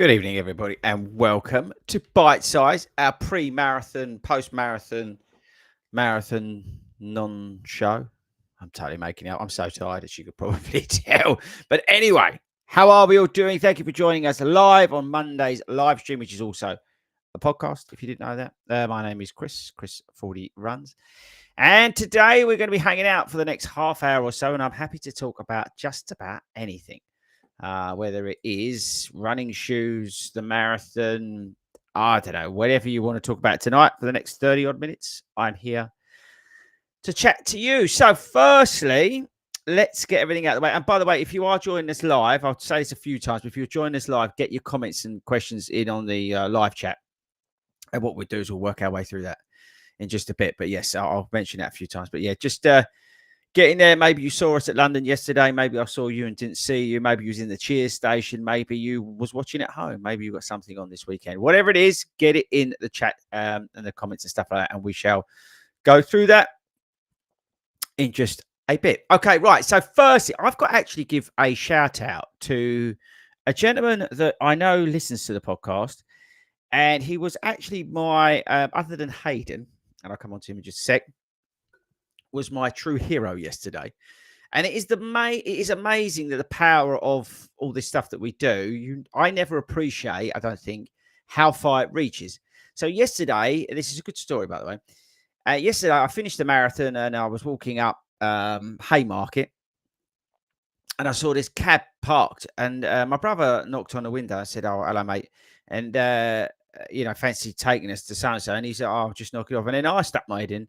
Good evening, everybody, and welcome to Bite Size, our pre-marathon, post-marathon, marathon non-show. I'm totally making out. I'm so tired, as you could probably tell. But anyway, how are we all doing? Thank you for joining us live on Monday's live stream, which is also a podcast, if you didn't know that. My name is Chris 40 Runs. And today we're going to be hanging out for the next half hour or so, and I'm happy to talk about just about anything. Whether it is running shoes, the marathon, I don't know, whatever you want to talk about tonight for the next 30 odd minutes, I'm here to chat to you. So, firstly, let's get everything out of the way. And by the way, if you are joining us live, I'll say this a few times, but if you're joining us live, get your comments and questions in on the live chat. And what we'll do is we'll work our way through that in just a bit. But yes, I'll mention that a few times. But yeah, just get in there. Maybe you saw us at London yesterday. Maybe I saw you and didn't see you. Maybe you was in the cheer station. Maybe you was watching at home. Maybe you got something on this weekend. Whatever it is, get it in the chat and the comments and stuff like that. And we shall go through that in just a bit. Okay, right. So firstly, I've got to actually give a shout out to a gentleman that I know listens to the podcast. And he was actually my, other than Hayden, and I'll come on to him in just a sec, was my true hero yesterday. And it is amazing that the power of all this stuff that we do, I never appreciate, I don't think, how far it reaches. So yesterday, this is a good story, by the way. Yesterday, I finished the marathon and I was walking up Haymarket and I saw this cab parked. And my brother knocked on the window. I said, "Oh, hello, mate." And, fancy taking us to so-and-so. And he said, "Oh, I'll just knock it off." And then I stuck my head in.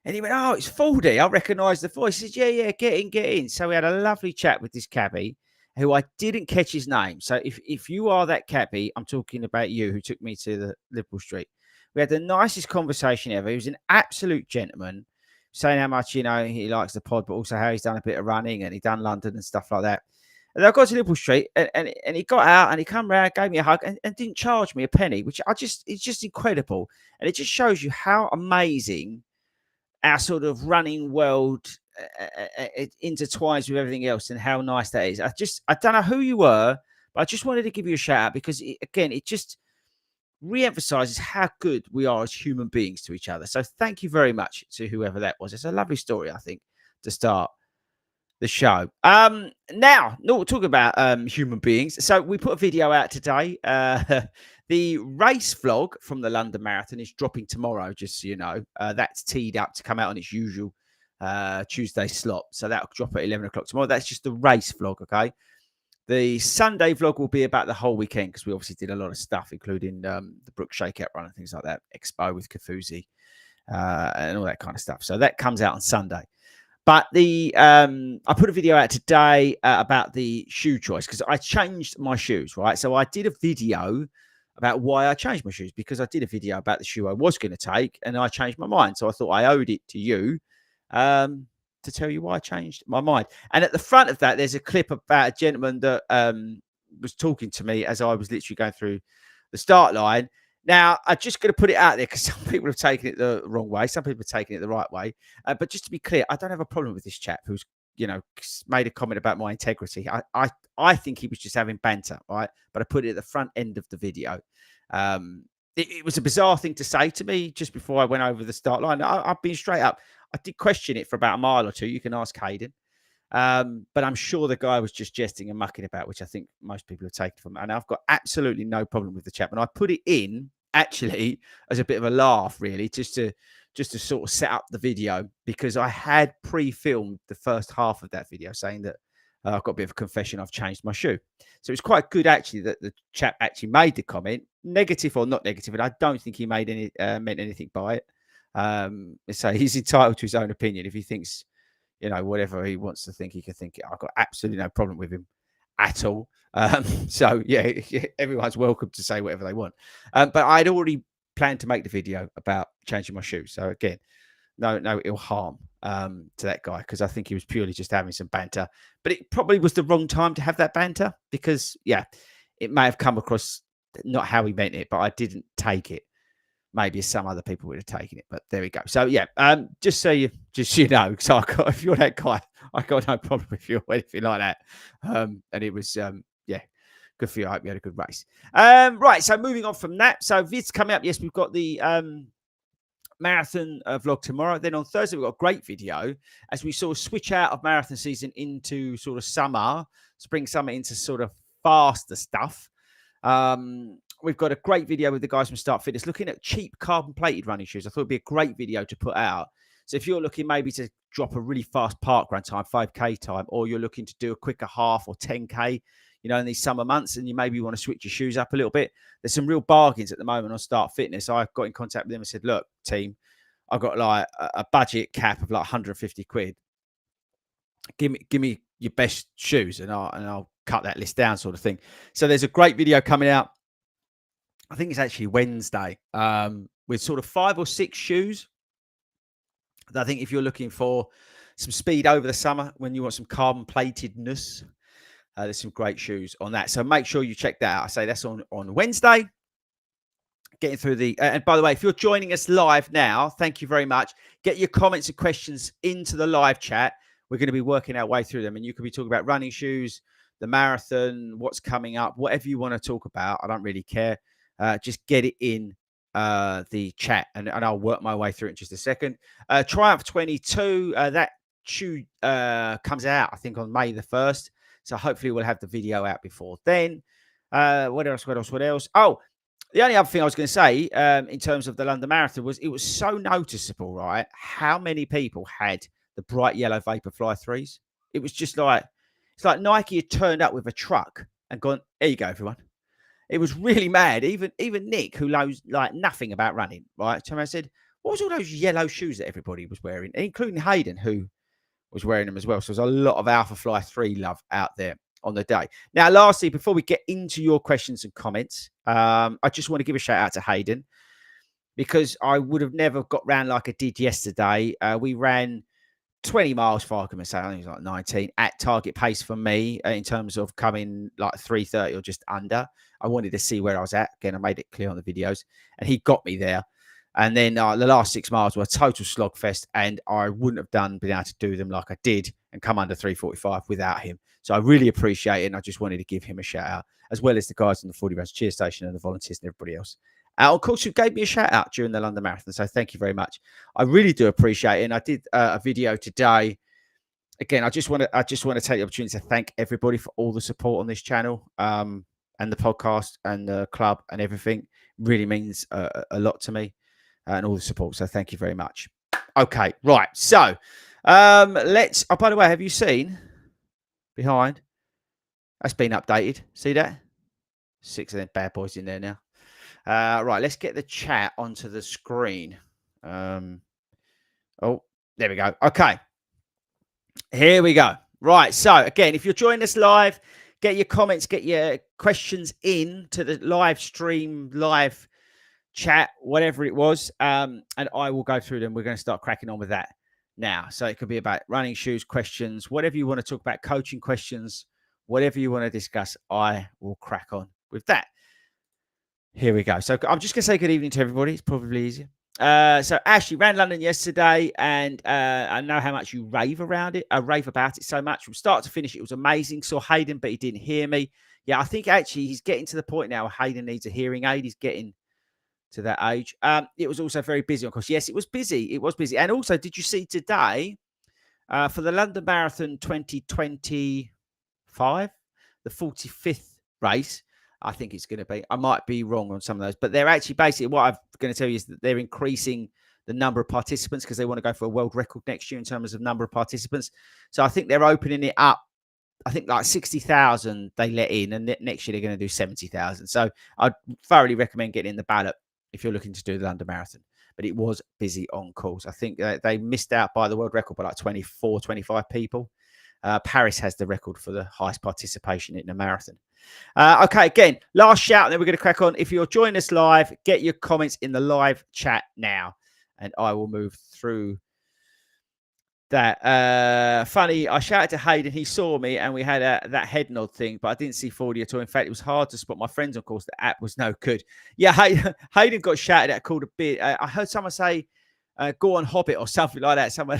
And he went, "Oh, it's FORDY. I recognise the voice." He said, yeah, get in. So we had a lovely chat with this cabbie who I didn't catch his name. So if you are that cabbie, I'm talking about you, who took me to the Liverpool Street. We had the nicest conversation ever. He was an absolute gentleman, saying how much, he likes the pod, but also how he's done a bit of running and he done London and stuff like that. And I got to Liverpool Street and he got out and he come round, gave me a hug and didn't charge me a penny, which it's just incredible. And it just shows you how amazing our sort of running world it intertwines with everything else and how nice that is. I don't know who you were, but I just wanted to give you a shout out because it just re-emphasizes how good we are as human beings to each other. So thank you very much to whoever that was. It's a lovely story, I think, to start the show. Now, we'll talk about human beings. So we put a video out today. The race vlog from the London Marathon is dropping tomorrow, just so you know. That's teed up to come out on its usual Tuesday slot. So that'll drop at 11 o'clock tomorrow. That's just the race vlog, okay? The Sunday vlog will be about the whole weekend because we obviously did a lot of stuff, including the Brook Shakeout run and things like that, Expo with Kafuzi and all that kind of stuff. So that comes out on Sunday. But I put a video out today about the shoe choice because I changed my shoes, right? So I did a video about why I changed my shoes because I did a video about the shoe I was going to take and I changed my mind. So I thought I owed it to you to tell you why I changed my mind. And at the front of that, there's a clip about a gentleman that was talking to me as I was literally going through the start line. Now, I'm just going to put it out there because some people have taken it the wrong way. Some people have taken it the right way. But just to be clear, I don't have a problem with this chap who's, made a comment about my integrity. I think he was just having banter, right? But I put it at the front end of the video. It was a bizarre thing to say to me just before I went over the start line. I've been straight up. I did question it for about a mile or two. You can ask Hayden. But I'm sure the guy was just jesting and mucking about, which I think most people have taken from it. And I've got absolutely no problem with the chap. And I put it in actually as a bit of a laugh, really, just to sort of set up the video because I had pre-filmed the first half of that video saying that I've got a bit of a confession. I've changed my shoe. So it's quite good actually that the chap actually made the comment, negative or not negative. And I don't think he made meant anything by it. So he's entitled to his own opinion. If he thinks, whatever he wants to think, he can think it. I've got absolutely no problem with him at all. So yeah, everyone's welcome to say whatever they want. But I'd already planned to make the video about changing my shoes. So again, no ill harm to that guy because I think he was purely just having some banter. But it probably was the wrong time to have that banter because, yeah, it may have come across not how he meant it, but I didn't take it. Maybe some other people would have taken it, but there we go. So yeah, just so you know, so if you're that guy, I got no problem with you or anything like that. And it was Good for you. I hope you had a good race. Right, so moving on from that. So Vid's coming up. Yes, we've got the marathon vlog tomorrow. Then on Thursday, we've got a great video as we sort of switch out of marathon season into sort of spring, summer, into sort of faster stuff. We've got a great video with the guys from Start Fitness looking at cheap carbon plated running shoes. I thought it'd be a great video to put out. So if you're looking maybe to drop a really fast park run time, 5K time, or you're looking to do a quicker half or 10K, in these summer months, and you maybe want to switch your shoes up a little bit, there's some real bargains at the moment on Start Fitness. I got in contact with them and said, look, team, I've got like a budget cap of like 150 quid. Give me your best shoes and I'll cut that list down, sort of thing. So there's a great video coming out. I think it's actually Wednesday, with sort of 5 or 6 shoes. I think if you're looking for some speed over the summer, when you want some carbon platedness, there's some great shoes on that. So make sure you check that out. I say that's on Wednesday. Getting through the, and by the way, if you're joining us live now, thank you very much. Get your comments and questions into the live chat. We're going to be working our way through them, and you could be talking about running shoes, the marathon, what's coming up, whatever you want to talk about. I don't really care. Just get it in the chat, and I'll work my way through it in just a second. Triumph 22, that shoe comes out, I think, on May the 1st. So hopefully we'll have the video out before then. What else? Oh, the only other thing I was going to say in terms of the London Marathon was it was so noticeable, right? How many people had the bright yellow Vaporfly 3s? It was just like, it's like Nike had turned up with a truck and gone, here you go, everyone. It was really mad. Even Nick, who knows like nothing about running, right? So I said, what was all those yellow shoes that everybody was wearing, including Hayden, who was wearing them as well. So there's a lot of Alphafly 3 love out there on the day. Now, lastly, before we get into your questions and comments, I just want to give a shout out to Hayden, because I would have never got round like I did yesterday. We ran 20 miles for argument's sake. I think it was like 19 at target pace for me in terms of coming like 3:30 or just under. I wanted to see where I was at. Again, I made it clear on the videos, and he got me there. And then the last 6 miles were a total slogfest, and I wouldn't have been able to do them like I did and come under 3:45 without him. So I really appreciate it, and I just wanted to give him a shout out, as well as the guys on the 40 Rounds cheer station and the volunteers and everybody else. Of course, who gave me a shout out during the London Marathon. So thank you very much. I really do appreciate it. And I did a video today. Again, I just want to take the opportunity to thank everybody for all the support on this channel, and the podcast and the club and everything. It really means a lot to me, and all the support. So thank you very much. Okay, right. So let's. Oh, by the way, have you seen behind? That's been updated. See that? 6 of them bad boys in there now. Right, let's get the chat onto the screen. Oh, there we go. Okay, here we go. Right, so again, if you're joining us live, get your comments, get your questions in to the live stream, live chat, whatever it was, and I will go through them. We're going to start cracking on with that now. So it could be about running shoes, questions, whatever you want to talk about, coaching questions, whatever you want to discuss, I will crack on with that. Here we go. So I'm just going to say good evening to everybody. It's probably easier. So Ashley ran London yesterday, and I know how much you rave about it so much from start to finish. It was amazing. Saw Hayden, but he didn't hear me. Yeah, I think actually he's getting to the point now where Hayden needs a hearing aid. He's getting to that age. It was also very busy, of course. Yes, it was busy. It was busy. And also, did you see today for the London Marathon 2025, the 45th race? I think it's going to be. I might be wrong on some of those, but they're actually basically what I'm going to tell you is that they're increasing the number of participants because they want to go for a world record next year in terms of number of participants. So I think they're opening it up. I think like 60,000 they let in, and next year they're going to do 70,000. So I'd thoroughly recommend getting in the ballot if you're looking to do the London Marathon. But it was busy on calls. I think they missed out by the world record by like 24, 25 people. Paris has the record for the highest participation in a marathon. Okay, again, last shout, and then we're going to crack on. If you're joining us live, get your comments in the live chat now, and I will move through that. Funny, I shouted to Hayden. He saw me, and we had that head nod thing, but I didn't see FORDY at all. In fact, it was hard to spot my friends. Of course, the app was no good. Yeah, Hayden got shouted at, called a bit. I heard someone say, go on Hobbit or something like that. Someone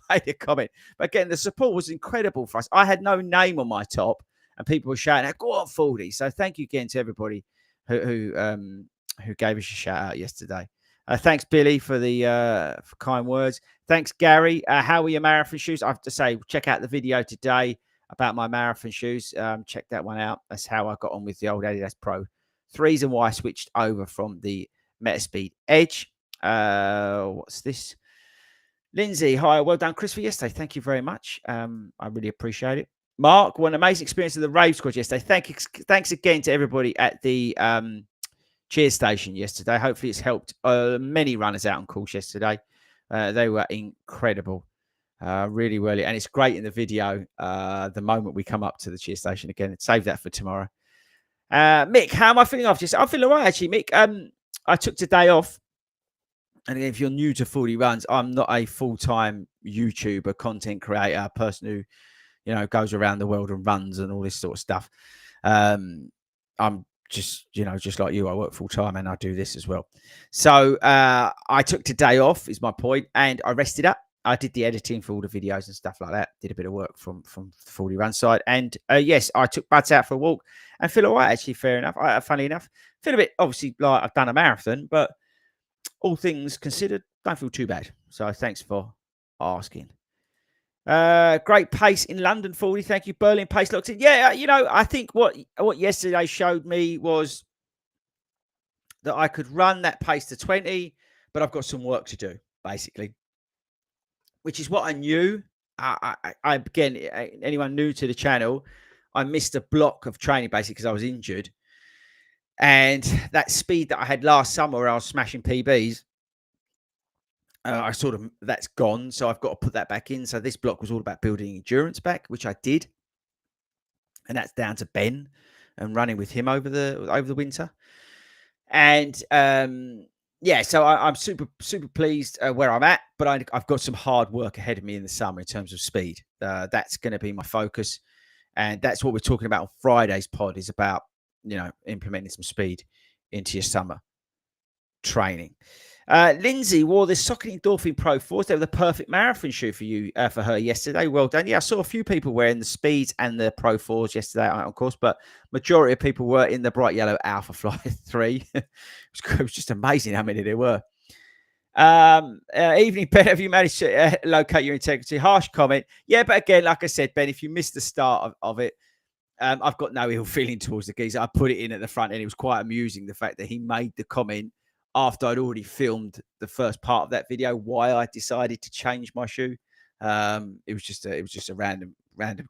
made a comment. But again, the support was incredible for us. I had no name on my top, and people were shouting out, "Go on, FORDY!" So thank you again to everybody who gave us a shout out yesterday. Thanks, Billy, for the for kind words. Thanks, Gary. How were your marathon shoes? I have to say, check out the video today about my marathon shoes. Check that one out. That's how I got on with the old Adidas Pro 3s and why I switched over from the Metaspeed Edge. What's this? Lindsay, hi. Well done, Chris, for yesterday. Thank you very much. I really appreciate it. Mark, what an amazing experience of the rave squad yesterday. Thanks again to everybody at the cheer station yesterday. Hopefully it's helped many runners out on course yesterday. They were incredible. Really, really. And it's great in the video, the moment we come up to the cheer station again. Save that for tomorrow. Mick, how am I feeling after this? I'm feeling all right, actually, Mick. I took today off. And again, if you're new to FORDY Runs, I'm not a full-time YouTuber, content creator, person who, you know, goes around the world and runs and all this sort of stuff. I'm just, you know, just like you, I work full-time and I do this as well. So I took today off, is my point, and I rested up. I did the editing for all the videos and stuff like that. Did a bit of work from the FORDY Run side. And yes, I took Buds out for a walk and feel all right, actually, fair enough. Funny enough, feel a bit, obviously, like I've done a marathon, but all things considered, don't feel too bad. So thanks for asking. Great pace in London, FORDY. Thank you. Berlin pace locked in. Yeah, you know, I think what yesterday showed me was that I could run that pace to 20, but I've got some work to do, basically, which is what I knew. Again, anyone new to the channel, I missed a block of training basically because I was injured. And that speed that I had last summer where I was smashing PBs, that's gone. So I've got to put that back in. So this block was all about building endurance back, which I did. And that's down to Ben and running with him over the winter. And yeah, so I'm super pleased where I'm at, but I've got some hard work ahead of me in the summer in terms of speed. That's going to be my focus. And that's what we're talking about on Friday's pod, is about, you know, implementing some speed into your summer training. Lindsay wore the Saucony Endorphin Pro 4s. They were the perfect marathon shoe for you, for her yesterday. Well done. Yeah, I saw a few people wearing the Speeds and the Pro 4s yesterday, of course, but majority of people were in the bright yellow Alpha Fly 3. It was just amazing how many there were. Evening, Ben, have you managed to locate your integrity? Harsh comment. Yeah, but again, like I said, Ben, if you missed the start of it, I've got no ill feeling towards the geezer. I put it in at the front, and it was quite amusing the fact that he made the comment after I'd already filmed the first part of that video why I decided to change my shoe. It was just a random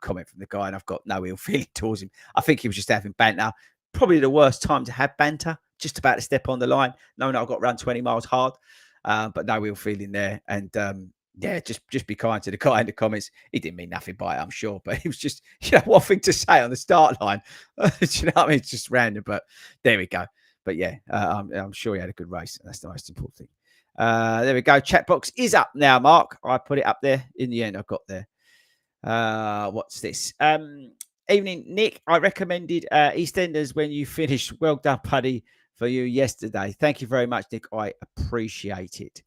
comment from the guy, and I've got no ill feeling towards him. I think he was just having banter. Probably the worst time to have banter, just about to step on the line. No, I've got to run 20 miles hard, but no ill feeling there. And yeah, just be kind to the guy in the comments. He didn't mean nothing by it, I'm sure, but it was just, you know, one thing to say on the start line. Do you know what I mean? It's just random, but there we go. But yeah, I'm sure he had a good race. That's the most important thing. There we go. Chat box is up now, Mark. I put it up there. In the end, I got there. What's this? Evening, Nick. I recommended EastEnders when you finished. Well done, Puddy, for you yesterday. Thank you very much, Nick. I appreciate it.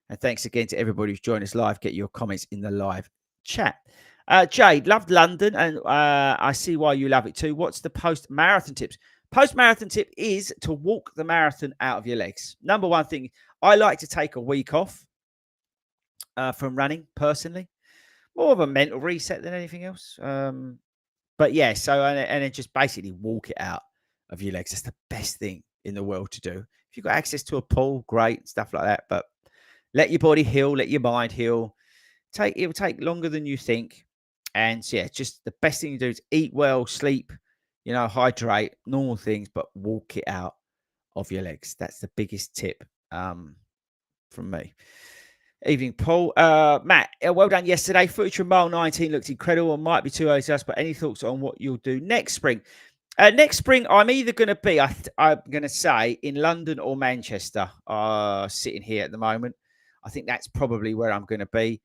And thanks again to everybody who's joined us live. Get your comments in the live chat. Jade, loved London, and I see why you love it too. What's the post-marathon tips? Post-marathon tip is to walk the marathon out of your legs. Number one thing, I like to take a week off from running, personally. More of a mental reset than anything else. But yeah, so, and then just basically walk it out of your legs. That's the best thing in the world to do. If you've got access to a pool, great, stuff like that. But let your body heal, let your mind heal. It will take longer than you think. And so, yeah, just the best thing you do is eat well, sleep, you know, hydrate, normal things, but walk it out of your legs. That's the biggest tip from me. Evening, Paul. Matt, well done yesterday. Footage from mile 19 looks incredible. It might be too early to us, but any thoughts on what you'll do next spring? Next spring, I'm either going to be, I'm going to say, in London or Manchester, sitting here at the moment. I think that's probably where I'm going to be.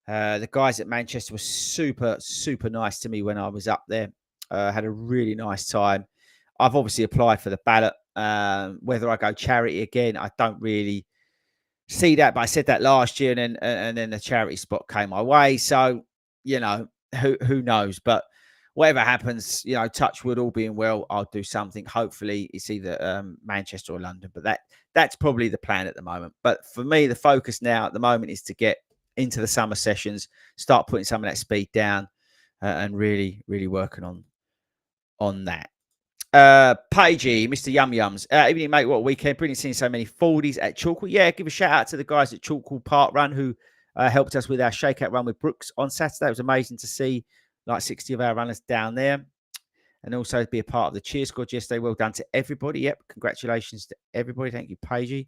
The guys at Manchester were super nice to me when I was up there. Had a really nice time. I've obviously applied for the ballot. Whether I go charity again, I don't really see that. But I said that last year, and then the charity spot came my way. So, you know, who knows? But whatever happens, you know, touch wood, all being well, I'll do something. Hopefully, it's either Manchester or London, but that's probably the plan at the moment. But for me, the focus now at the moment is to get into the summer sessions, start putting some of that speed down, and really, really working on that. Pagey, Mr. Yum Yums. Evening, mate. What a weekend. Brilliant seeing so many Fordies at Chalkwell. Yeah, give a shout out to the guys at Chalkwell Park Run who helped us with our shakeout run with Brooks on Saturday. It was amazing to see like 60 of our runners down there and also be a part of the cheer squad yesterday. Well done to everybody. Yep, congratulations to everybody. Thank you, Pagey,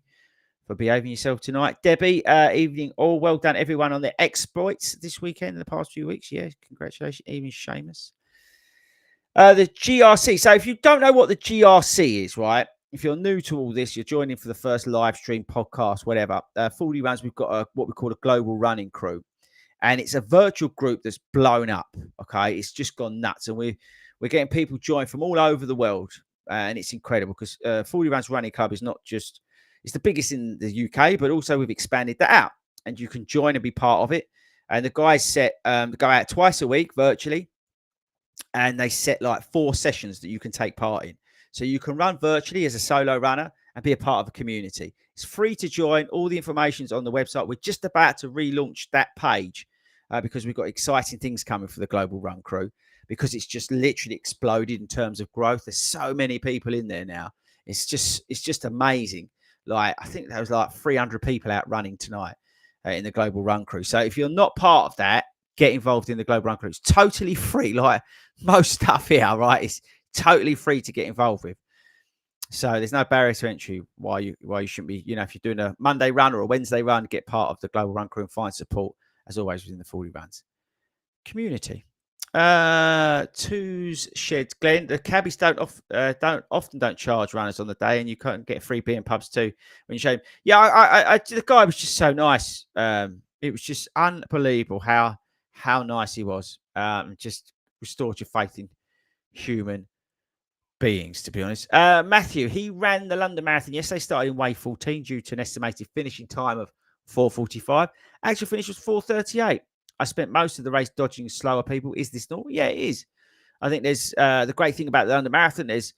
for behaving yourself tonight. Debbie, evening all. Well done, everyone, on their exploits this weekend in the past few weeks. Yeah, congratulations, even Seamus. The GRC. So if you don't know what the GRC is, right? If you're new to all this, you're joining for the first live stream, podcast, whatever. 40 runs, we've got what we call a global running crew. And it's a virtual group that's blown up. Okay. It's just gone nuts. And we're getting people joined from all over the world. And it's incredible because 40 Runs Running Club is not just, it's the biggest in the UK, but also we've expanded that out. And you can join and be part of it. And the guys go out twice a week virtually. And they set like 4 sessions that you can take part in. So you can run virtually as a solo runner and be a part of a community. It's free to join. All the information's on the website. We're just about to relaunch that page because we've got exciting things coming for the Global Run Crew because it's just literally exploded in terms of growth. There's so many people in there now. It's just amazing. Like I think there was like 300 people out running tonight in the Global Run Crew. So if you're not part of that, get involved in the Global Run Crew. It's totally free. Like most stuff here, right? It's totally free to get involved with. So there's no barrier to entry why you shouldn't be, you know, if you're doing a Monday run or a Wednesday run, get part of the Global Run Crew and find support, as always, within the 40 Runs community. Twos Sheds. Glenn, the cabbies don't charge runners on the day, and you can't get free beer in pubs too when you show them. Yeah, I the guy was just so nice. It was just unbelievable how nice he was. Just restored your faith in human beings, to be honest. Matthew, he ran the London Marathon yesterday, started in way 14 due to an estimated finishing time of 4:45. Actual finish was 4:38. I spent most of the race dodging slower people. Is this normal? Yeah, it is. I think there's the great thing about the London Marathon, there's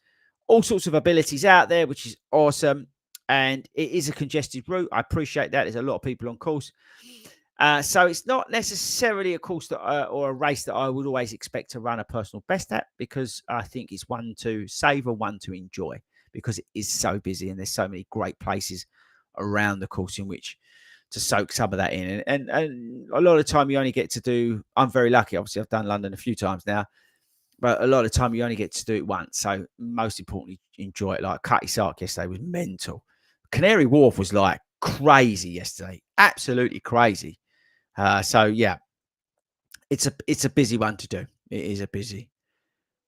all sorts of abilities out there, which is awesome. And it is a congested route. I appreciate that. There's a lot of people on course. So it's not necessarily a course that or a race that I would always expect to run a personal best at because I think it's one to savor, one to enjoy because it is so busy and there's so many great places around the course in which to soak some of that in. And a lot of the time you only get to do, I'm very lucky. Obviously, I've done London a few times now, but a lot of the time you only get to do it once. So most importantly, enjoy it. Like Cutty Sark yesterday was mental. Canary Wharf was like crazy yesterday. Absolutely crazy. So yeah, it's a busy one to do. It is a busy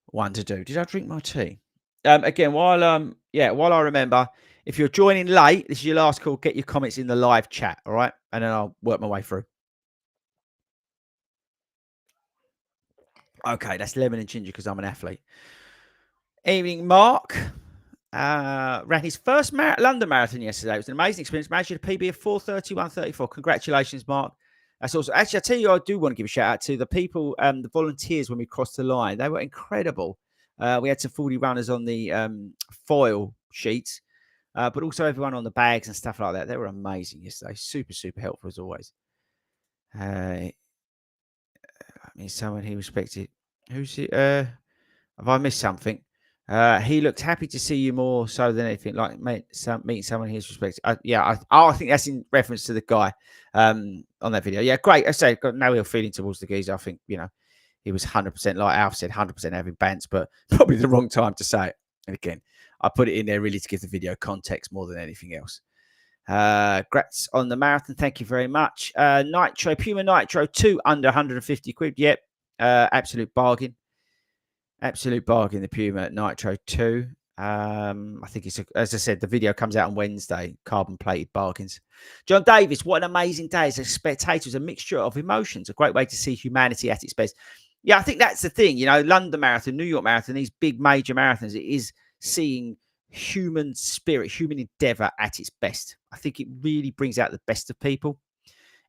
one to do. Did I drink my tea? Again, while I remember, if you're joining late, this is your last call. Get your comments in the live chat, all right? And then I'll work my way through. Okay, that's lemon and ginger because I'm an athlete. Evening, Mark. Ran his first London Marathon yesterday. It was an amazing experience. Managed a PB of 4:31:34. Congratulations, Mark. That's awesome. Actually, I tell you, I do want to give a shout out to the people, the volunteers when we crossed the line. They were incredible. We had some 40 runners on the foil sheets, but also everyone on the bags and stuff like that. They were amazing yesterday. Super, super helpful as always. I mean, someone he respected. Who's it? Have I missed something? He looked happy to see you more so than anything. Like meeting someone he's respected. I think that's in reference to the guy on that video. Yeah, great. I say, got no ill feeling towards the geezer. I think he was 100% like Alf said, 100% having bants, but probably the wrong time to say it. And again, I put it in there really to give the video context more than anything else. Grats on the marathon. Thank you very much. Nitro, Puma Nitro 2 under 150 quid. Yep. Absolute bargain. Absolute bargain, the Puma Nitro 2. I think as I said, the video comes out on Wednesday. Carbon plated bargains. John Davis, what an amazing day. As a spectator, it's a mixture of emotions. A great way to see humanity at its best. Yeah, I think that's the thing. London Marathon, New York Marathon, these big major marathons, it is seeing human spirit, human endeavor at its best. I think it really brings out the best of people.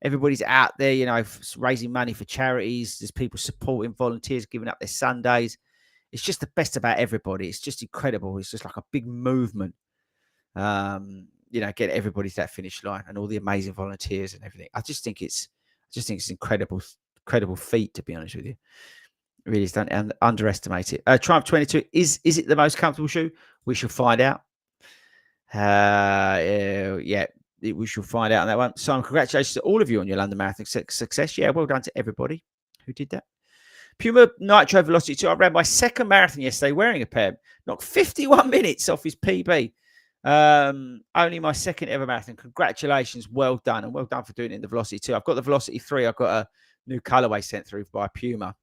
everybody's out there, you know, raising money for charities. There's people supporting volunteers, giving up their Sundays. It's just the best about everybody. It's just incredible. It's just like a big movement. You know, get everybody to that finish line and all the amazing volunteers and everything. I just think it's incredible, incredible feat, to be honest with you. Really, don't underestimate it. Triumph 22 is it the most comfortable shoe? We shall find out. Yeah, we shall find out on that one. So, congratulations to all of you on your London Marathon success. Yeah, well done to everybody who did that. Puma Nitro Velocity 2. I ran my second marathon yesterday wearing a pair. Knocked 51 minutes off his PB. Only my second ever marathon. Congratulations. Well done. And well done for doing it in the Velocity 2. I've got the Velocity 3. I've got a new colorway sent through by Puma,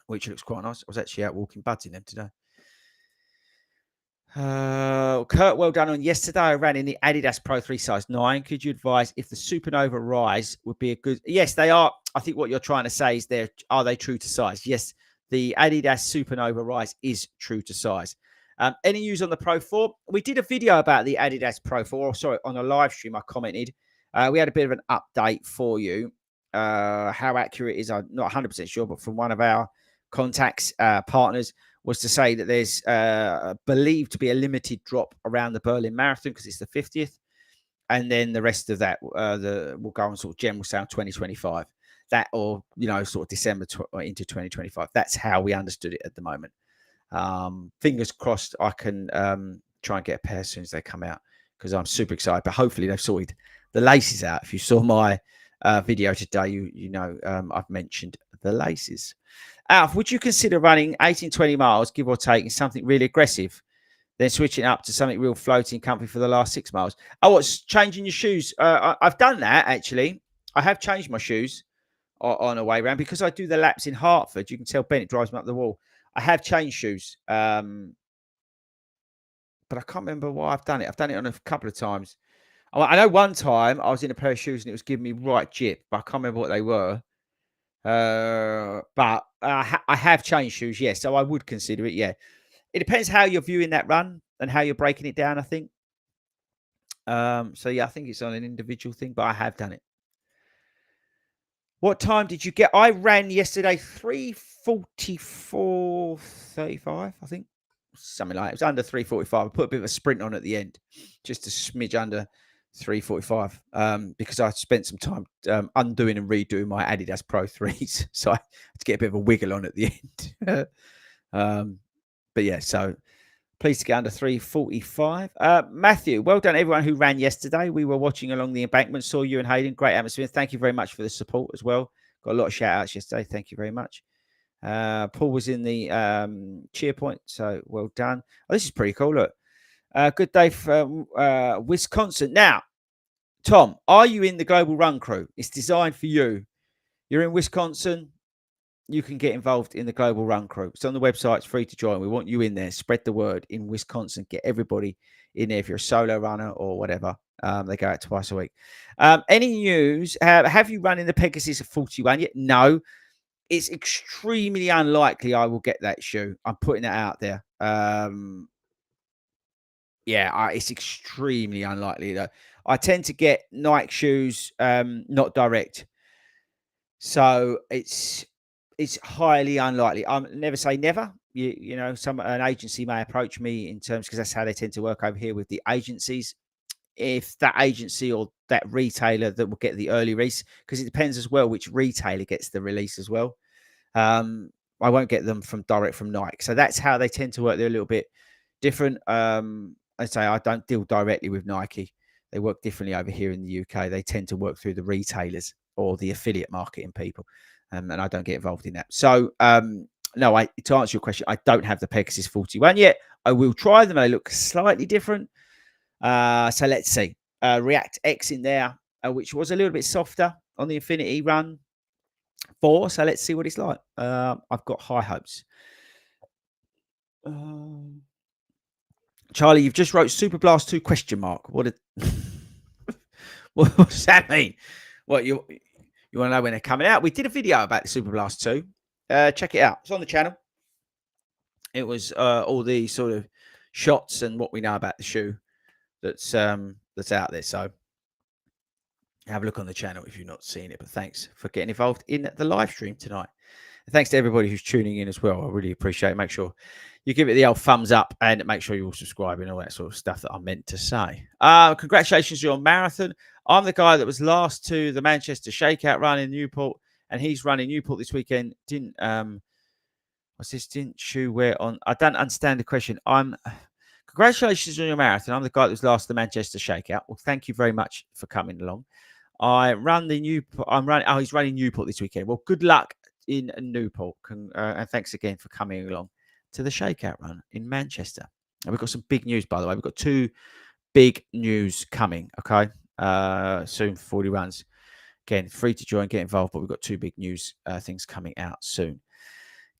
which looks quite nice. I was actually out walking buds in them today. Kurt, well done on yesterday. I ran in the Adidas Pro 3 size 9. Could you advise if the Supernova Rise would be a good... Yes, they are. I think what you're trying to say is are they true to size? Yes, the Adidas Supernova Rise is true to size. Any news on the Pro 4? We did a video about the Adidas Pro 4. Or sorry, on a live stream, I commented. We had a bit of an update for you. How accurate is, I'm not 100% sure, but from one of our contacts, partners, was to say that there's believed to be a limited drop around the Berlin Marathon because it's the 50th. And then the rest of that will go on sort of general sale 2025. That or, you know, sort of December into 2025. That's how we understood it at the moment. Fingers crossed I can try and get a pair as soon as they come out because I'm super excited. But hopefully they've sorted the laces out. If you saw my video today, you know I've mentioned the laces. Alf, would you consider running 18, 20 miles, give or take, in something really aggressive, then switching up to something real floating comfy for the last 6 miles? Oh, what's changing your shoes? I've done that, actually. I have changed my shoes on a way around because I do the laps in Hartford. You can tell Bennett drives me up the wall. I have changed shoes, but I can't remember why I've done it. I've done it on a couple of times. I know one time I was in a pair of shoes and it was giving me right jip, but I can't remember what they were. But I have changed shoes, yes. So I would consider it, yeah. It depends how you're viewing that run and how you're breaking it down, I think. So yeah, I think it's on an individual thing, but I have done it. What time did you get? I ran yesterday 3:44:35, I think. Something like it. It was under 3:45. I put a bit of a sprint on at the end, just a smidge under 3:45, because I spent some time undoing and redoing my Adidas Pro 3s. So I had to get a bit of a wiggle on at the end. But yeah, so pleased to get under 3:45. Matthew, well done everyone who ran yesterday. We were watching along the embankment, saw you and Hayden. Great atmosphere. Thank you very much for the support as well. Got a lot of shout outs yesterday. Thank you very much. Paul was in the cheer point, so well done. Oh, this is pretty cool. Look, good day from Wisconsin. Now, Tom, are you in the Global Run Crew? It's designed for you. You're in Wisconsin. You can get involved in the Global Run Crew. It's on the website. It's free to join. We want you in there. Spread the word in Wisconsin. Get everybody in there. If you're a solo runner or whatever, they go out twice a week. Any news? Have you run in the Pegasus at 41 yet? No. It's extremely unlikely I will get that shoe. I'm putting it out there. Yeah, it's extremely unlikely though. I tend to get Nike shoes, not direct. So it's highly unlikely. I'm never say never. You know, an agency may approach me in terms because that's how they tend to work over here with the agencies. If that agency or that retailer that will get the early release, because it depends as well which retailer gets the release as well. I won't get them direct from Nike. So that's how they tend to work. They're a little bit different. I say I don't deal directly with Nike. They work differently over here in the UK. They tend to work through the retailers or the affiliate marketing people. And I don't get involved in that. So, no, to answer your question, I don't have the Pegasus 41 yet. I will try them. They look slightly different. So let's see. React X in there, which was a little bit softer on the Infinity Run 4. So let's see what it's like. I've got high hopes. Charlie, you've just wrote Super Blast 2 ? What does that mean? What you want to know when they're coming out? We did a video about the Super Blast 2. Check it out. It's on the channel. It was all the sort of shots and what we know about the shoe that's out there. So Have a look on the channel if you've not seen it. But thanks for getting involved in the live stream tonight. And thanks to everybody who's tuning in as well. I really appreciate it. Make sure you give it the old thumbs up and make sure you're all subscribing, all that sort of stuff that I meant to say. Congratulations, you're on marathon. I'm the guy that was last to the Manchester Shakeout run in Newport, and he's running Newport this weekend. What's this? Didn't shoe wear on? I don't understand the question. Congratulations on your marathon. I'm the guy that was last to the Manchester Shakeout. Well, thank you very much for coming along. I run the Newport. He's running Newport this weekend. Well, good luck in Newport, and thanks again for coming along to the Shakeout run in Manchester. And we've got some big news, by the way. We've got 2 big news coming. Okay, soon for 40 runs. Again, free to join, get involved, but we've got 2 big news things coming out soon.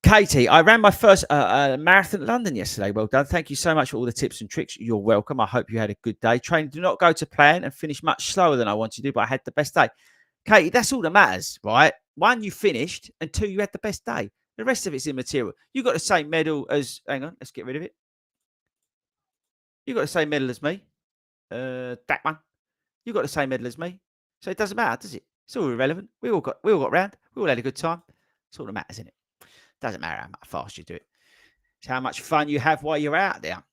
Katie, I ran my first marathon in London yesterday. Well done. Thank you so much for all the tips and tricks. You're welcome. I hope you had a good day. Training did not go to plan and finished much slower than I wanted to do, but I had the best day. Katie, that's all that matters, right? 1, you finished, and 2, you had the best day. The rest of it's immaterial. You got the same medal as, hang on, let's get rid of it. You got the same medal as me. That one. You got the same medal as me. So it doesn't matter, does it? It's all irrelevant. We all got round. We all had a good time. It's all that matters, isn't it? Doesn't matter how fast you do it. It's how much fun you have while you're out there.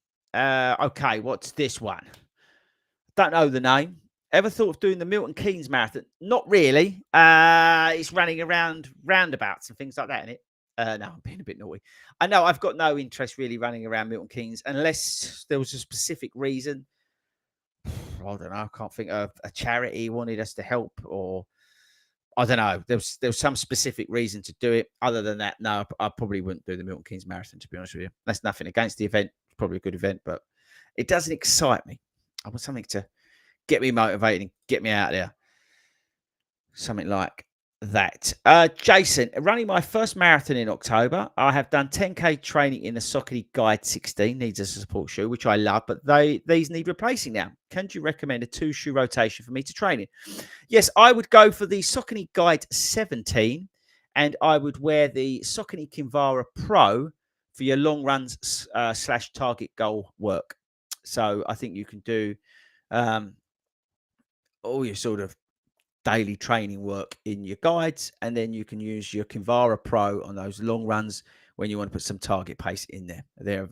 Okay, what's this one? Don't know the name. Ever thought of doing the Milton Keynes Marathon? Not really. It's running around roundabouts and things like that, isn't it? No, I'm being a bit naughty. I know I've got no interest really running around Milton Keynes unless there was a specific reason. I don't know. I can't think of a charity wanted us to help, or I don't know. There was some specific reason to do it. Other than that, no, I probably wouldn't do the Milton Keynes Marathon, to be honest with you. That's nothing against the event. It's probably a good event, but it doesn't excite me. I want something to get me motivated and get me out there. Something like that. Jason, running my first marathon in October. I have done 10K training in the Saucony Guide 16. Needs a support shoe, which I love, but these need replacing now. Can you recommend a 2-shoe rotation for me to train in? Yes, I would go for the Saucony Guide 17, and I would wear the Saucony Kinvara Pro for your long runs / target goal work. So I think you can do all your sort of daily training work in your guides, and then you can use your Kinvara Pro on those long runs when you want to put some target pace in there. They're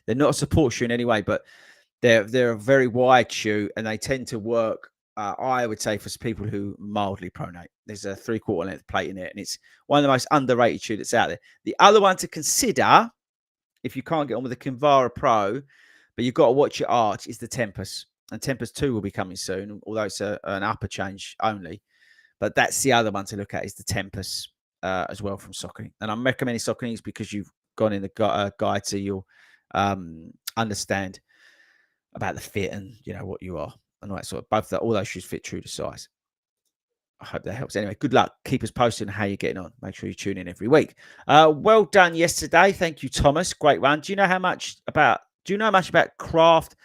not a support shoe in any way, but they're a very wide shoe, and they tend to work. I would say for people who mildly pronate. There's a 3/4 length plate in it, and it's one of the most underrated shoe that's out there. The other one to consider, if you can't get on with the Kinvara Pro, but you've got to watch your arch, is the Tempest. And Tempest 2 will be coming soon, although it's an upper change only. But that's the other one to look at, is the Tempest as well from Saucony. And I'm recommending Saucony's because you've gone in the guide, so you'll understand about the fit and what you are and all that sort of. All those shoes fit true to size. I hope that helps. Anyway, good luck. Keep us posted on how you're getting on. Make sure you tune in every week. Well done yesterday. Thank you, Thomas. Great run. Do you know much about Craft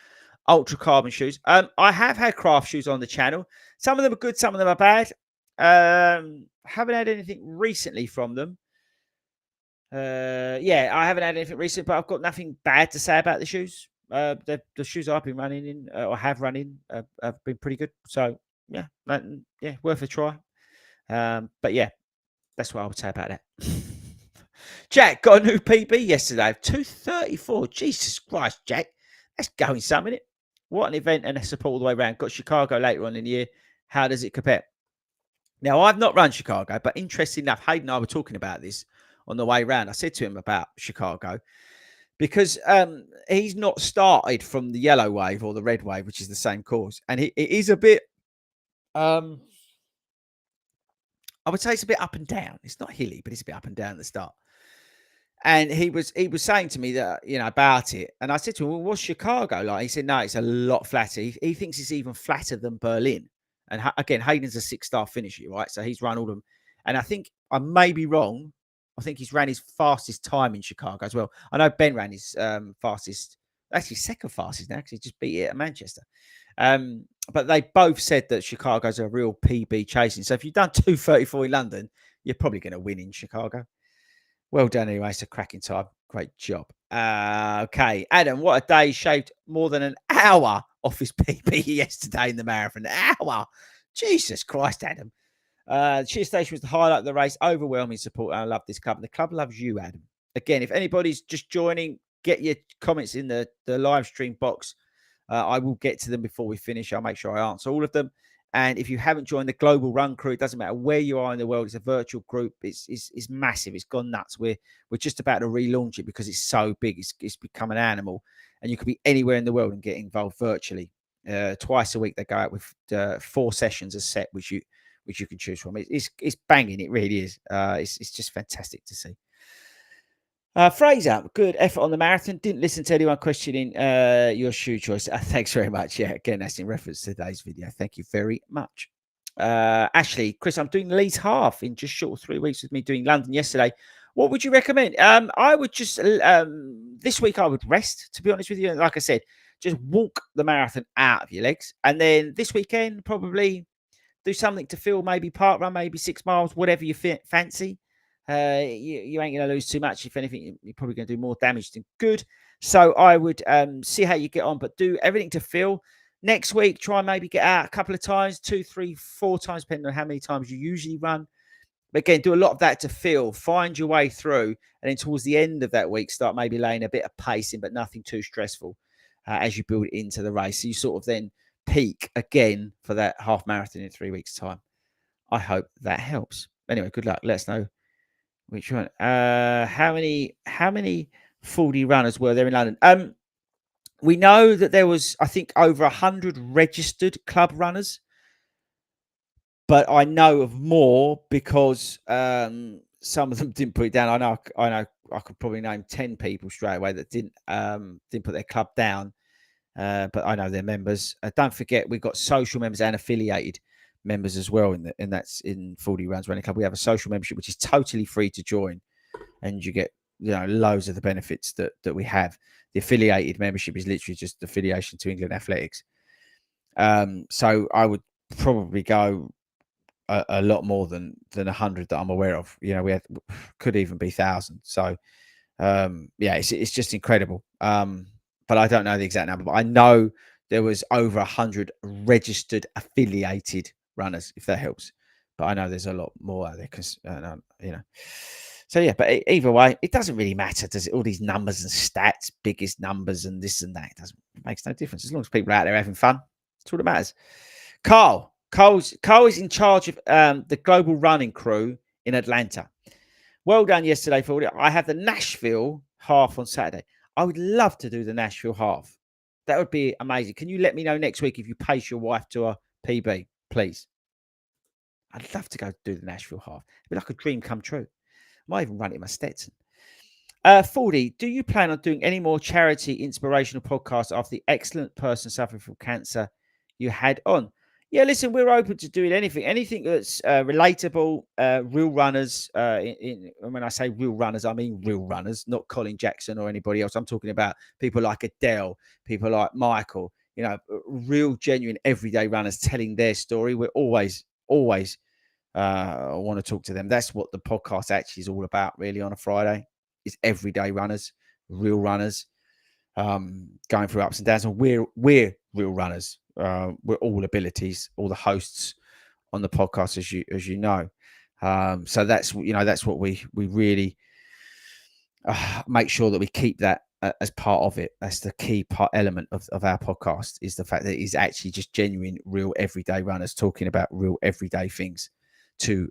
Ultra Carbon shoes? I have had Craft shoes on the channel. Some of them are good, some of them are bad. Haven't had anything recently from them. Yeah, I haven't had anything recent, but I've got nothing bad to say about the shoes. The shoes I've been running in, or have run in, have been pretty good. So yeah, worth a try. But yeah, that's what I would say about that. Jack got a new PB yesterday, 2:34. Jesus Christ, Jack, that's going some, isn't it? What an event and a support all the way around. Got Chicago later on in the year. How does it compare? Now, I've not run Chicago, but interesting enough, Hayden and I were talking about this on the way around. I said to him about Chicago because he's not started from the yellow wave or the red wave, which is the same course. And it is a bit, I would say it's a bit up and down. It's not hilly, but it's a bit up and down at the start. And he was saying to me that, about it. And I said to him, well, what's Chicago like? He said, no, it's a lot flatter. He thinks it's even flatter than Berlin. And again, Hayden's a 6-star finisher, right? So he's run all of them. And I think I may be wrong. I think he's ran his fastest time in Chicago as well. I know Ben ran his fastest, actually second fastest now, because he just beat it at Manchester. But they both said that Chicago's a real PB chasing. So if you've done 2:34 in London, you're probably going to win in Chicago. Well done anyway. It's a cracking time. Great job. Okay. Adam, what a day. Shaved more than an hour off his PB yesterday in the marathon. An hour. Jesus Christ, Adam. Cheer station was the highlight of the race. Overwhelming support. I love this club. The club loves you, Adam. Again, if anybody's just joining, get your comments in the live stream box. I will get to them before we finish. I'll make sure I answer all of them. And if you haven't joined the global run crew, it doesn't matter where you are in the world. It's a virtual group. It's massive. It's gone nuts. We're just about to relaunch it because it's so big. It's become an animal, and you could be anywhere in the world and get involved virtually. Twice a week they go out with 4 sessions a set, which you can choose from. It's banging. It really is. It's just fantastic to see. Fraser, good effort on the marathon. Didn't listen to anyone questioning your shoe choice. Thanks very much. Yeah, again, that's in reference to today's video. Thank you very much. Ashley, Chris, I'm doing Leeds half in just short of 3 weeks with me doing London yesterday. What would you recommend? I would just, this week I would rest, to be honest with you. And like I said, just walk the marathon out of your legs. And then this weekend, probably do something to fill, maybe park run, maybe 6 miles, whatever you fancy. You ain't going to lose too much. If anything, you're probably going to do more damage than good. So I would see how you get on, but do everything to fill. Next week, try and maybe get out a couple of times, 2, 3, 4 times, depending on how many times you usually run. But again, do a lot of that to fill, find your way through, and then towards the end of that week, start maybe laying a bit of pace in, but nothing too stressful as you build into the race. So you sort of then peak again for that half marathon in 3 weeks' time. I hope that helps. Anyway, good luck. Let us know which one. How many FORDY runners were there in London? We know that there was, I think, over 100 registered club runners, but I know of more because some of them didn't put it down. I know. I could probably name 10 people straight away that didn't put their club down. But I know they're members. Don't forget, we've got social members and affiliated members as well in FORDY Runs Running Club. We have a social membership which is totally free to join, and you get loads of the benefits that we have. The affiliated membership is literally just affiliation to England Athletics. So I would probably go a lot more than 100 that I'm aware of. We could even be 1,000. So yeah, it's just incredible. But I don't know the exact number, but I know there was over 100 registered affiliated runners, if that helps. But I know there's a lot more out there because, So yeah, but either way, it doesn't really matter, does it? All these numbers and stats, biggest numbers and this and that, it makes no difference. As long as people are out there having fun, that's all that matters. Carl is in charge of the global running crew in Atlanta. Well done yesterday, FORDY. I have the Nashville half on Saturday. I would love to do the Nashville half. That would be amazing. Can you let me know next week if you pace your wife to a PB, please? I'd love to go do the Nashville half. It'd be like a dream come true. I might even run it in my Stetson. FORDY, do you plan on doing any more charity inspirational podcasts after the excellent person suffering from cancer you had on? Yeah, listen, we're open to doing anything that's relatable, real runners. And when I say real runners, I mean real runners, not Colin Jackson or anybody else. I'm talking about people like Adele, people like Michael, real, genuine, everyday runners telling their story. We're always want to talk to them. That's what the podcast actually is all about, really, on a Friday. Is everyday runners, real runners, going through ups and downs. And we're real runners. We're all abilities, all the hosts on the podcast, as you know. So that's what we really make sure that we keep that as part of it. That's the key element of our podcast, is the fact that it's actually just genuine, real everyday runners talking about real everyday things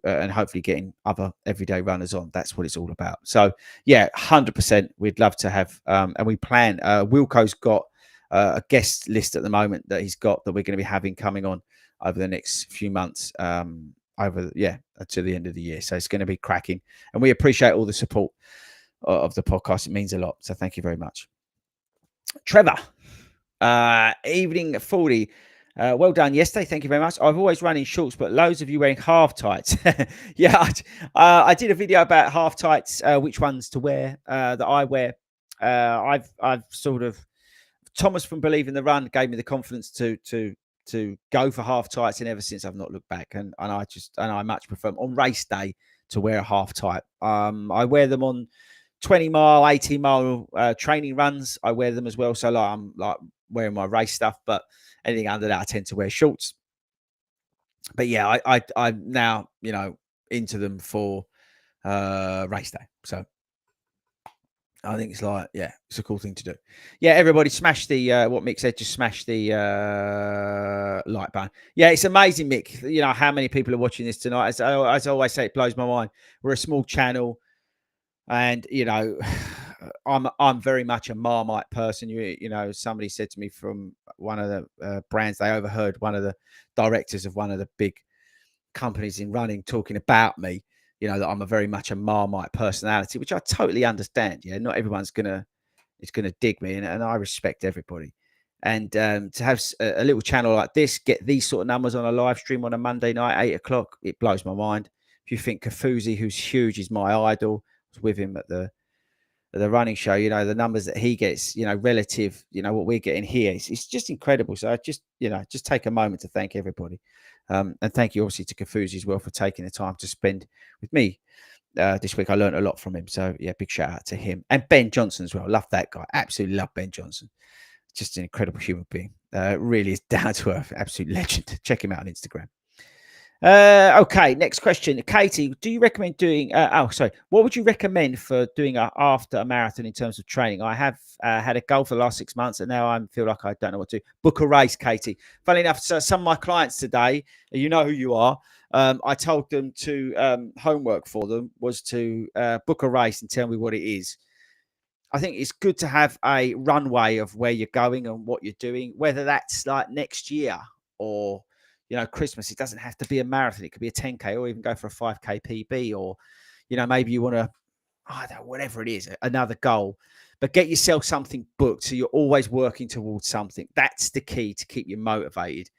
and hopefully getting other everyday runners on. That's what it's all about. So yeah, 100%. We'd love to have, and we plan. Wilco's got a guest list at the moment that he's got that we're going to be having coming on over the next few months, to the end of the year. So it's going to be cracking, and we appreciate all the support of the podcast. It means a lot. So thank you very much. Trevor, evening FORDY. Well done yesterday. Thank you very much. I've always run in shorts, but loads of you wearing half tights. Yeah, I did a video about half tights, which ones to wear that I wear. I've sort of, Thomas from Believe in the Run gave me the confidence to go for half tights, and ever since I've not looked back. And I much prefer them on race day to wear a half tight. I wear them on 20-mile, 18-mile training runs. I wear them as well. So I'm like wearing my race stuff, but anything under that, I tend to wear shorts. But yeah, I'm now, into them for race day. So I think it's like, yeah, it's a cool thing to do. Yeah, everybody smash the what Mick said, just smash the like button. Yeah, it's amazing, Mick. You know how many people are watching this tonight. As I always say, it blows my mind. We're a small channel, and I'm very much a Marmite person. Somebody said to me from one of the brands, they overheard one of the directors of one of the big companies in running talking about me, that I'm a very much a Marmite personality, which I totally understand. Yeah, not everyone's gonna dig me, and I respect everybody. And to have a little channel like this get these sort of numbers on a live stream on a Monday night, 8 o'clock, it blows my mind. If you think Kafuzi, who's huge, is my idol, I was with him at the running show, the numbers that he gets, relative, what we're getting here, it's just incredible. So I just take a moment to thank everybody. And thank you obviously to Kafuzi as well for taking the time to spend with me this week. I learned a lot from him. So yeah, big shout out to him. And Ben Johnson as well. Love that guy. Absolutely love Ben Johnson. Just an incredible human being. Really is down to earth. Absolute legend. Check him out on Instagram. Okay, next question. Katie, do you recommend doing what would you recommend for doing after a marathon in terms of training? I have had a goal for the last 6 months, and now I feel like I don't know what to do. Book a race, Katie. Funny enough, so some of my clients today, you know who you are, I told them to homework for them was to book a race and tell me what it is. I think it's good to have a runway of where you're going and what you're doing, whether that's like next year or Christmas. It doesn't have to be a marathon. It could be a 10K or even go for a 5K PB, or maybe you want to, I don't know, whatever it is, another goal. But get yourself something booked so you're always working towards something. That's the key to keep you motivated.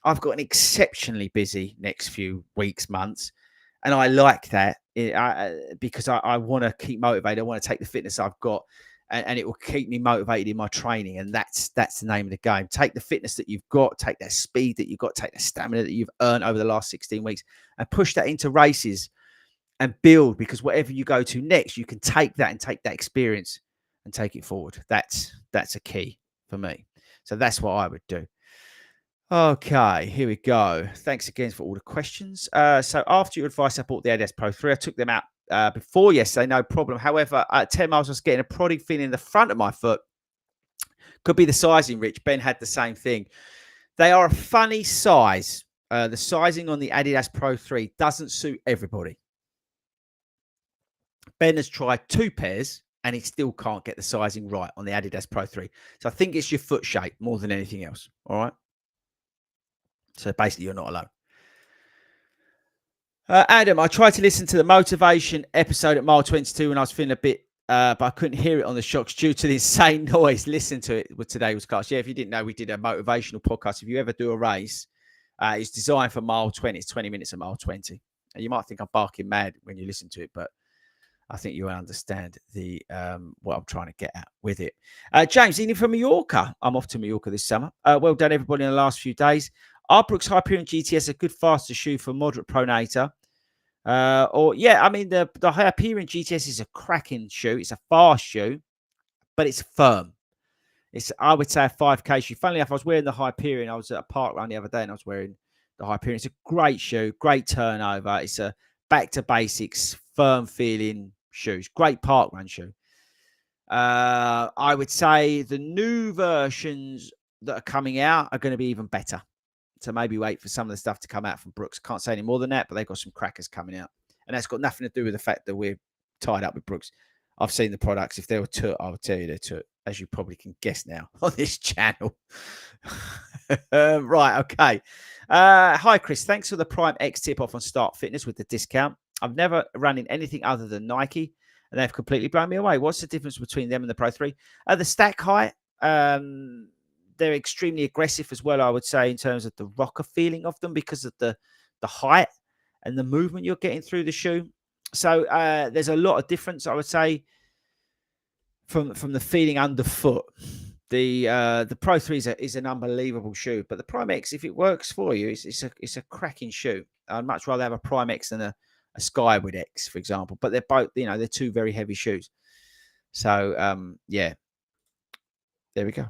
I've got an exceptionally busy next few weeks, months, and I like that because I want to keep motivated. I want to take the fitness I've got, and it will keep me motivated in my training. And that's the name of the game. Take the fitness that you've got, take that speed that you've got, take the stamina that you've earned over the last 16 weeks, and push that into races and build. Because whatever you go to next, you can take that and take that experience and take it forward. That's a key for me. So that's what I would do. Okay, here we go. Thanks again for all the questions. So after your advice, I bought the ADS Pro 3. I took them out before yesterday, no problem. However, at 10 miles, I was getting a prodding feeling in the front of my foot. Could be the sizing, Rich. Ben had the same thing. They are a funny size. The sizing on the Adidas Pro 3 doesn't suit everybody. Ben has tried 2 pairs and he still can't get the sizing right on the Adidas Pro 3. So I think it's your foot shape more than anything else. All right. So basically, you're not alone. Adam, I tried to listen to the motivation episode at mile 22 when I was feeling a bit, but I couldn't hear it on the shocks due to the insane noise. Listen to it with today's cast. Yeah, if you didn't know, we did a motivational podcast. If you ever do a race, it's designed for mile 20. It's 20 minutes at mile 20. And you might think I'm barking mad when you listen to it, but I think you'll understand the what I'm trying to get at with it. James, even from Mallorca. I'm off to Mallorca this summer. Well done, everybody, in the last few days. Are Brooks Hyperion GTS a good faster shoe for moderate pronator? The Hyperion GTS is a cracking shoe. It's a fast shoe, but it's firm. It's, I would say, a 5K shoe. Funnily enough, I was wearing the Hyperion. I was at a park run the other day and I was wearing the Hyperion. It's a great shoe, great turnover. It's a back to basics, firm feeling shoes. Great park run shoe. I would say the new versions that are coming out are going to be even better. So maybe wait for some of the stuff to come out from Brooks. Can't say any more than that, but they've got some crackers coming out. And that's got nothing to do with the fact that we're tied up with Brooks. I've seen the products. If they were toot, I would tell you they're toot, as you probably can guess now on this channel. Right, okay. Hi, Chris. Thanks for the Prime X tip off on Start Fitness with the discount. I've never run in anything other than Nike, and they've completely blown me away. What's the difference between them and the Pro 3? The stack height, they're extremely aggressive as well, I would say, in terms of the rocker feeling of them because of the height and the movement you're getting through the shoe. So there's a lot of difference, I would say, from the feeling underfoot. The Pro 3 is an unbelievable shoe, but the Prime X, if it works for you, it's a cracking shoe. I'd much rather have a Prime X than a Skyward X, for example. But they're both, they're two very heavy shoes. So yeah, there we go.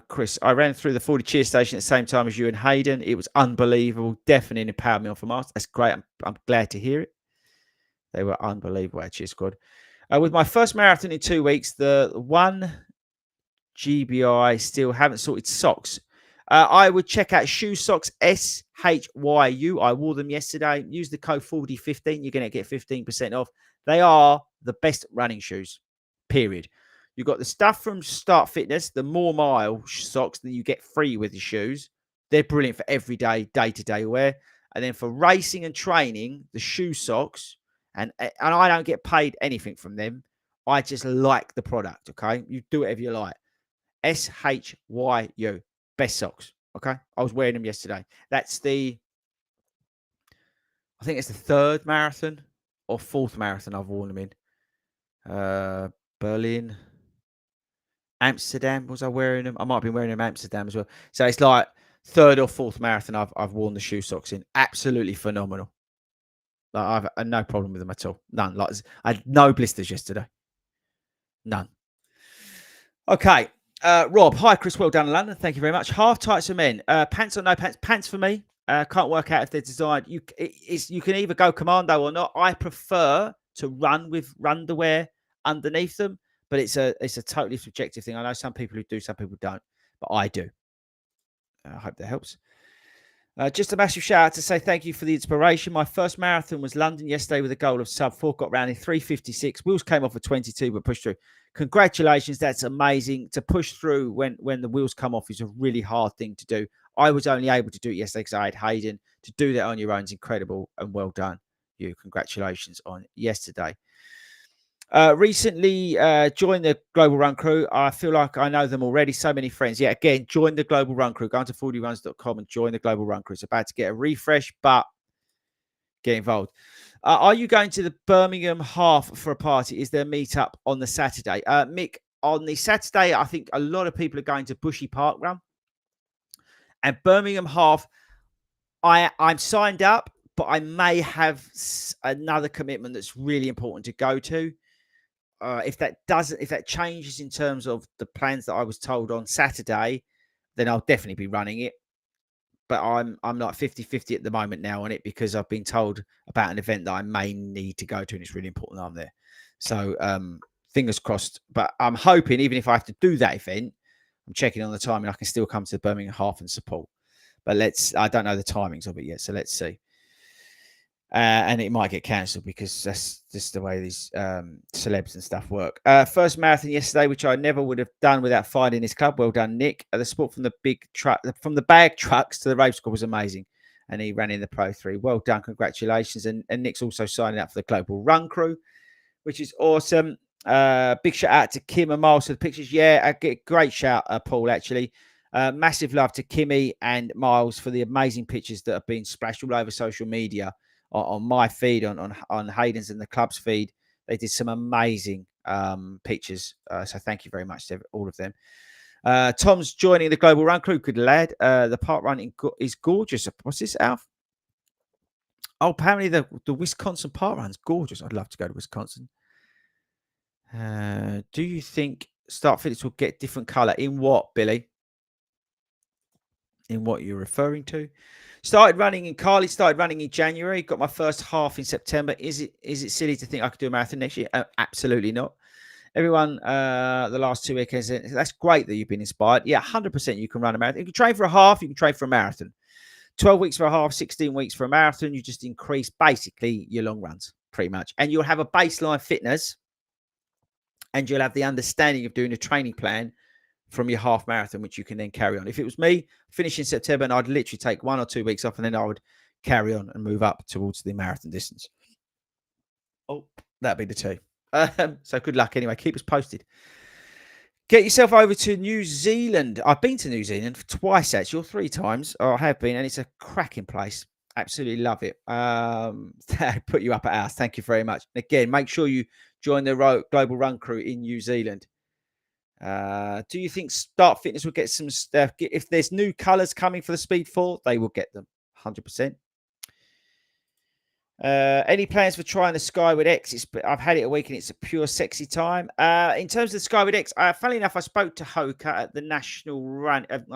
Chris, I ran through the 40 cheer station at the same time as you and Hayden. It was unbelievable. Definitely empowered me on for Mars. That's great. I'm glad to hear it. They were unbelievable, cheer squad. With my first marathon in 2 weeks, the one GBI still haven't sorted socks. I would check out Shoe Socks SHYU. I wore them yesterday. Use the code FORDY15. You're going to get 15% off. They are the best running shoes, period. You've got the stuff from Start Fitness, the More Mile socks that you get free with your shoes. They're brilliant for everyday, day-to-day wear. And then for racing and training, the Shoe Socks, and I don't get paid anything from them. I just like the product, okay? You do whatever you like. SHYU. Best socks. Okay. I was wearing them yesterday. That's I think it's the third marathon or fourth marathon I've worn them in. Berlin. Amsterdam. Was I wearing them? I might be wearing them in Amsterdam as well. So it's like third or fourth marathon I've worn the shoe socks in. Absolutely phenomenal. Like I've had no problem with them at all. None. Like I had no blisters yesterday. None. Okay. Rob, hi, Chris. Well done in London. Thank you very much. Half tights for men. Pants or no pants? Pants for me. Can't work out if they're designed. You can either go commando or not. I prefer to run with underwear underneath them, but it's a totally subjective thing. I know some people who do, some people don't, but I do. I hope that helps. Just a massive shout out to say thank you for the inspiration. My first marathon was London yesterday with a goal of sub 4. Got round in 3:56. Wheels came off at 22, but pushed through. Congratulations. That's amazing. To push through when the wheels come off is a really hard thing to do. I was only able to do it yesterday because I had Hayden. To do that on your own is incredible and well done. You. Congratulations on yesterday. Recently joined the Global Run Crew. I feel like I know them already. So many friends. Yeah, again, join the Global Run Crew. Go on to fordyruns.com and join the Global Run Crew. It's about to get a refresh, but get involved. Are you going to the Birmingham half for a party? Is there a meetup on the Saturday? Mick, on the Saturday, I think a lot of people are going to Bushy Park Run. And Birmingham half, I'm signed up, but I may have another commitment that's really important to go to. If that changes in terms of the plans that I was told on Saturday, then I'll definitely be running it. But I'm like 50-50 at the moment now on it because I've been told about an event that I may need to go to, and it's really important that I'm there. So fingers crossed. But I'm hoping, even if I have to do that event, I'm checking on the time and I can still come to the Birmingham half and support. But I don't know the timings of it yet, so let's see. And it might get cancelled because that's just the way these celebs and stuff work. First marathon yesterday, which I never would have done without finding this club. Well done, Nick. The sport from the big truck, from the bag trucks to the race score was amazing. And he ran in the Pro 3. Well done. Congratulations. And Nick's also signing up for the Global Run Crew, which is awesome. Big shout out to Kim and Miles for the pictures. Yeah, I get great shout, Paul, actually. Massive love to Kimmy and Miles for the amazing pictures that have been splashed all over social media. On my feed, on Hayden's and the club's feed. They did some amazing pictures. So thank you very much to all of them. Tom's joining the Global Run Crew. Good lad. The park run is gorgeous. What's this, Alf? Oh, apparently the Wisconsin park run's gorgeous. I'd love to go to Wisconsin. Do you think Start Fitness will get different colour? In what, Billy? In what you're referring to? Carly started running in January. Got my first half in September. Is it silly to think I could do a marathon next year? Absolutely not. Everyone, the last 2 weekends, that's great that you've been inspired. Yeah, 100% you can run a marathon. You can train for a half, you can train for a marathon. 12 weeks for a half, 16 weeks for a marathon. You just increase basically your long runs, pretty much. And you'll have a baseline fitness and you'll have the understanding of doing a training plan from your half marathon, which you can then carry on. If it was me, finish in September, and I'd literally take 1 or 2 weeks off, and then I would carry on and move up towards the marathon distance. Oh, that'd be the two. So good luck anyway. Keep us posted. Get yourself over to New Zealand. I've been to New Zealand twice, actually, or 3 times. I have been, and it's a cracking place. Absolutely love it. Put you up at ours. Thank you very much. Again, make sure you join the Global Run Crew in New Zealand. Do you think Start Fitness will get some stuff? If there's new colors coming for the Speed 4, they will get them 100%. Any plans for trying the Skyward X? I've had it a week and it's a pure sexy time. In terms of the Skyward X, funnily enough, I spoke to Hoka at the National Run, at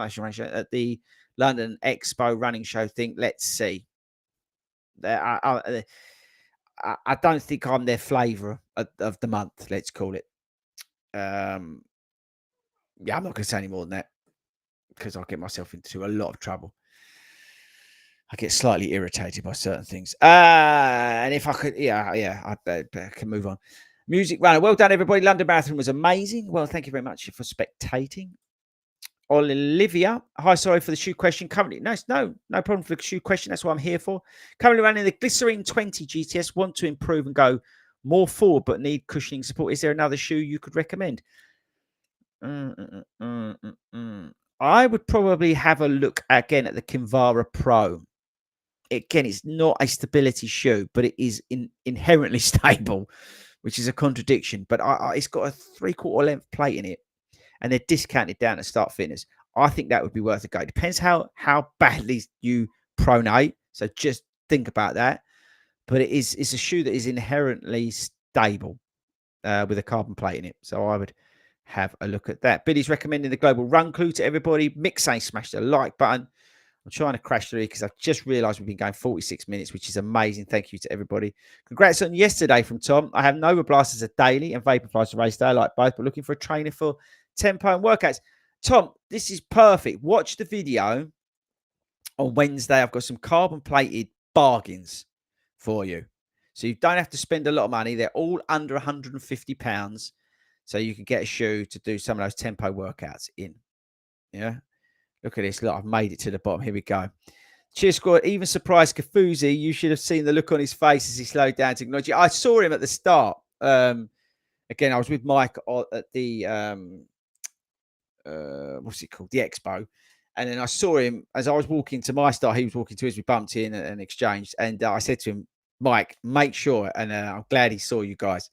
the London Expo running show thing. Let's see. I don't think I'm their flavour of the month. Let's call it. Yeah, I'm not going to say any more than that because I'll get myself into a lot of trouble. I get slightly irritated by certain things. And if I could, I can move on. Music runner. Well done, everybody. London Marathon was amazing. Well, thank you very much for spectating. Olivia. Hi, sorry for the shoe question. Currently, no problem for the shoe question. That's what I'm here for. Currently running the Glycerine 20 GTS. Want to improve and go more forward, but need cushioning support. Is there another shoe you could recommend? I would probably have a look again at the Kinvara Pro. Again, it's not a stability shoe, but it is inherently stable, which is a contradiction. But it's got a 3/4 length plate in it, and they're discounted down at Start Fitness. I think that would be worth a go. Depends how badly you pronate. So just think about that. But it's a shoe that is inherently stable with a carbon plate in it. So I would have a look at that. Billy's recommending the Global Run Clue to everybody. Mick saying smash the like button. I'm trying to crash through because I've just realised we've been going 46 minutes, which is amazing. Thank you to everybody. Congrats on yesterday from Tom. I have Nova Blast as a daily and Vaporfly as a race day. I like both, but looking for a trainer for tempo and workouts. Tom, this is perfect. Watch the video on Wednesday. I've got some carbon plated bargains for you. So you don't have to spend a lot of money. They're all under £150. So you can get a shoe to do some of those tempo workouts in. Yeah. Look at this. Look, I've made it to the bottom. Here we go. Cheers, squad. Even surprised Kafuzi. You should have seen the look on his face as he slowed down to acknowledge you. I saw him at the start. Again, I was with Mike at the what's it called? The Expo. And then I saw him as I was walking to my start. He was walking to his. We bumped in and exchanged. And I said to him, Mike, make sure. And I'm glad he saw you guys.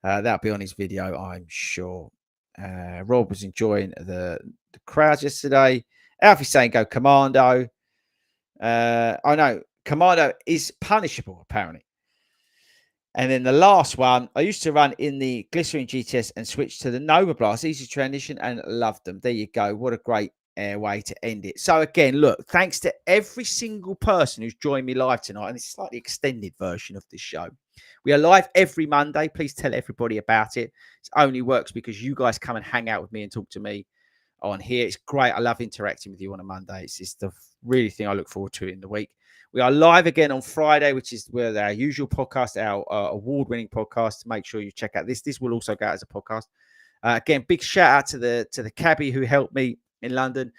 That'll be on his video, I'm sure. Rob was enjoying the crowd yesterday. Alfie's saying go Commando. I know Commando is punishable, apparently. And then the last one, I used to run in the Glycerine GTS and switched to the Nova Blast. Easy transition and loved them. There you go. What a great way to end it. So again, look, thanks to every single person who's joined me live tonight. And it's a slightly extended version of this show. We are live every Monday. Please tell everybody about it. It only works because you guys come and hang out with me and talk to me on here. It's great. I love interacting with you on a Monday. It's the really thing I look forward to in the week. We are live again on Friday, which is where our usual podcast, our award-winning podcast. Make sure you check out this. This will also go out as a podcast. Again, big shout out to the cabbie who helped me in London.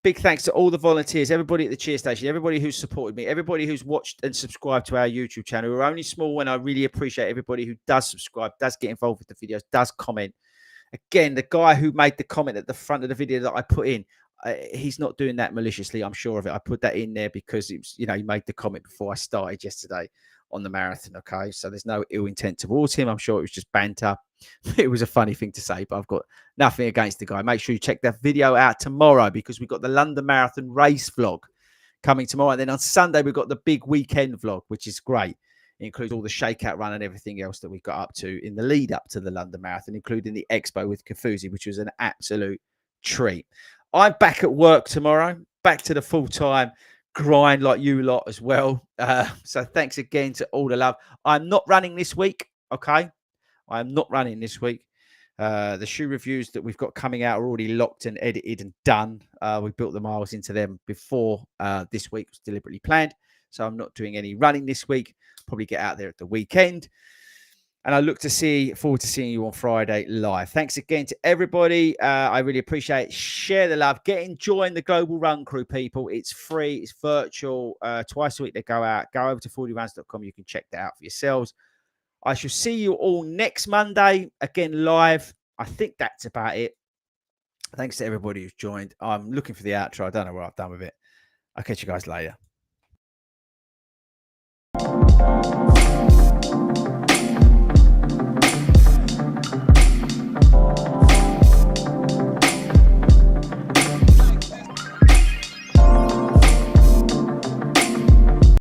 Big thanks to all the volunteers, everybody at the cheer station, everybody who's supported me, everybody who's watched and subscribed to our YouTube channel. We're only small, and I really appreciate everybody who does subscribe, does get involved with the videos, does comment. Again, the guy who made the comment at the front of the video that I put in, he's not doing that maliciously. I'm sure of it. I put that in there because it was, he made the comment before I started yesterday on the marathon. Okay, so there's no ill intent towards him. I'm sure it was just banter. It was a funny thing to say, but I've got nothing against the guy. Make sure you check that video out tomorrow because we've got the London Marathon race vlog coming tomorrow. And then on Sunday, we've got the big weekend vlog, which is great. It includes all the shakeout run and everything else that we got up to in the lead up to the London Marathon, including the expo with Kafuzi, which was an absolute treat. I'm back at work tomorrow, back to the full-time grind like you lot as well. So thanks again to all the love. I'm not running this week, okay? I'm not running this week. The shoe reviews that we've got coming out are already locked and edited and done. We built the miles into them before this week was deliberately planned. So I'm not doing any running this week. Probably get out there at the weekend. And I look forward to seeing you on Friday live. Thanks again to everybody. I really appreciate it. Share the love. Join the Global Run Crew, people. It's free. It's virtual. Twice a week they go out. Go over to FORDYRuns.com. You can check that out for yourselves. I shall see you all next Monday. Again, live. I think that's about it. Thanks to everybody who's joined. I'm looking for the outro. I don't know what I've done with it. I'll catch you guys later.